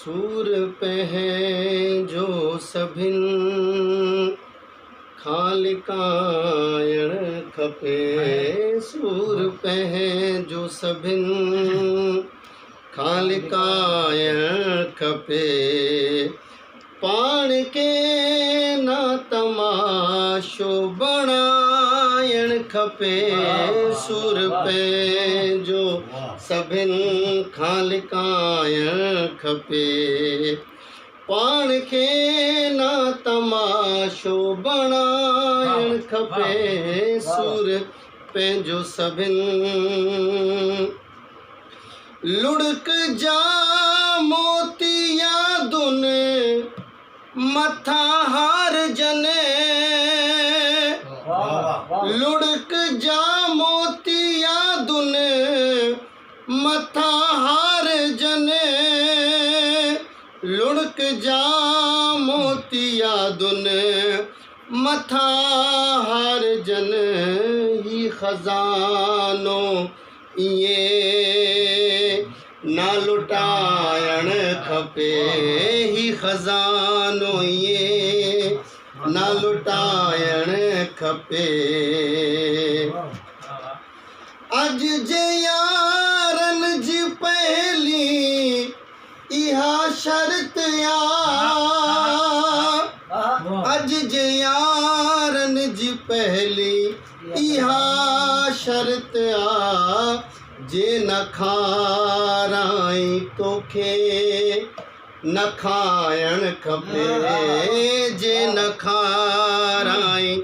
सूर पे है जो सभिन खालिकायण खपे। सूर पे है जो सभिन खालिकायण खपे। पाण के ना तमाशो बणायण खपे। सूर पे जो सभिन खालिकायण खपे। पाण खे ना तमाशो बणायण खपे। सूर पंहिंजो सभिन लुढ़क जा मोतिया दुन मथा हार जने। लुढ़क जा मोतिया दुन मथा हार जने। लुढ़क जा मोतिया दुन मथा हार जन। ही खजानो ये ना लुटायण खपे। ही खजानो ये ना लुटायण खपे। अज जे यारन जी पहली इहा शर्त आ। अज जे यारन जी पहली इहा शर्त आ। जे न खाराई तोखे न खायण खपे। जे न खाराई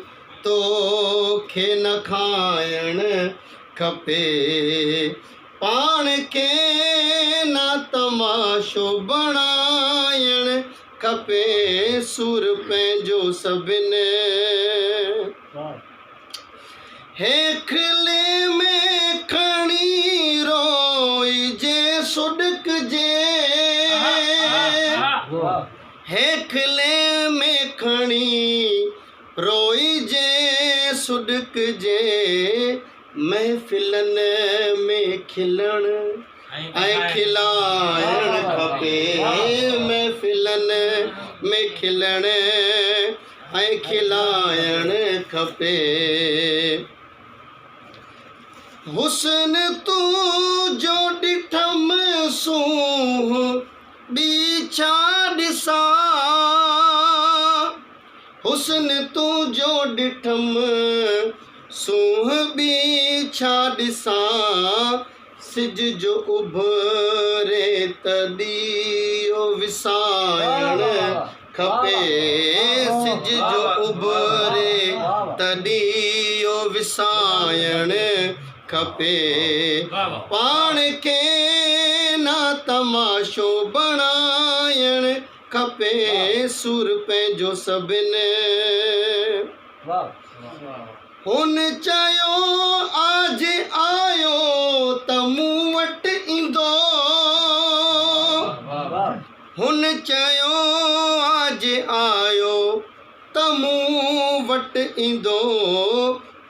तोखे न खायण खपे। पाण खे ना तमाशो बणायण खपे। सूर पंहिंजो सभिन हेखले में खणी रोइजे सुॾिकजे। हेखले में खणी रोइजे सुॾिकजे। महफ़िलन में खिलण ऐं खिलायण खपे। महफ़िलन में खिलण ऐं खिलायण खपे। हुस्न तू जो ॾिठम सूंह ॿी छा ॾिसां। हुस्न तू जो ॾिठम सूंह ॿी छा ॾिसां। सिज जो उभरे त ॾीओ विसायण खपे। सिज जो उभरे त ॾीओ विसायण खपे। पाण खे ना तमाशो बणायण खपे। सूर पंहिंजो सभिन हुन चयो आज आयो त मूं वटि ईंदो। हुन चयो आज आयो त मूं वटि ईंदो।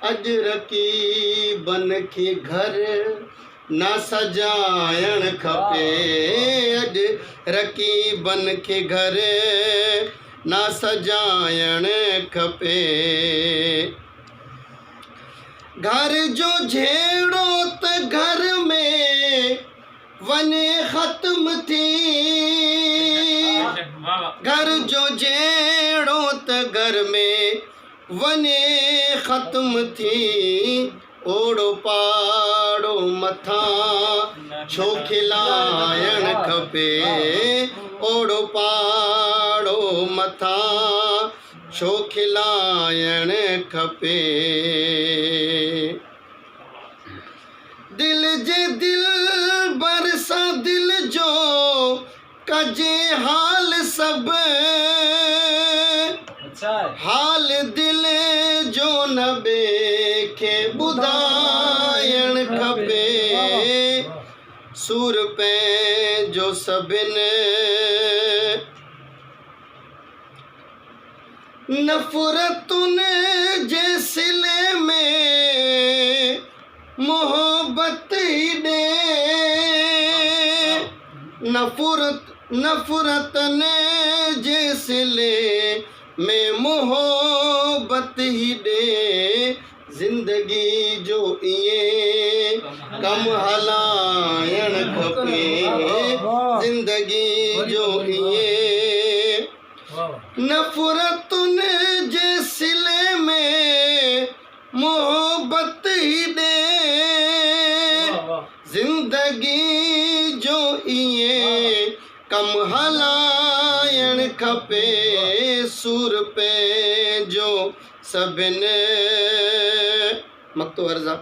अॼु रकीबन खे घर ना सजायण खपे। अॼु रकीबन खे घर ना सजायण खपे। घर जो झेड़ो त घर में वञे ख़त्म थी। घर जो झेड़ो त घर में वञे ख़त्म थी। ओड़ो पाड़ो मथा छो खिलायण खपे। ओड़ो पाड़ो मथा छो खिलायण खपे। दिल जे दिल बरसा दिल जो कजे हाल सब। हाल दिल जो न ॿिए खे ॿुधायण खपे। सूर पंहिंजो सभिन नफ़रतुन जे सिले में मोहब्बत ही ॾे। नफ़रत नफ़रतन जे सिले में मोहब्बत ही ॾे ज़िंदगी जो इएं कम हलाइण खपे ज़िंदगी जो इएं नफ़रतुन जे सिले में मोहब्बत ही ॾे ज़िंदगी जो इएं कम हलाइण खपे सुर पे जो सभिनि मक्तो अर्ज़ा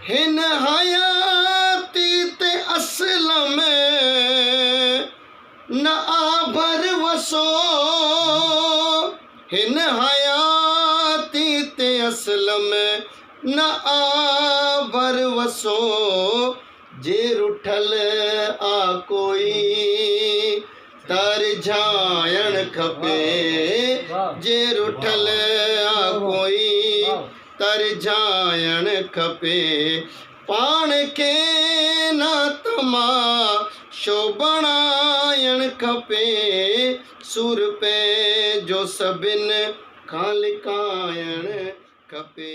हिन हयाती ते असल में न आभर वसो हिन हयाती ते असल में न आभर वसो जे रुठल आ कोई तरझाइण खपे जे रुठल आ कोई तरझाइण खपे पाण खे न तमाशो बणाइण खपे सुर पे जो सभिनि खां लिकाइण खपे।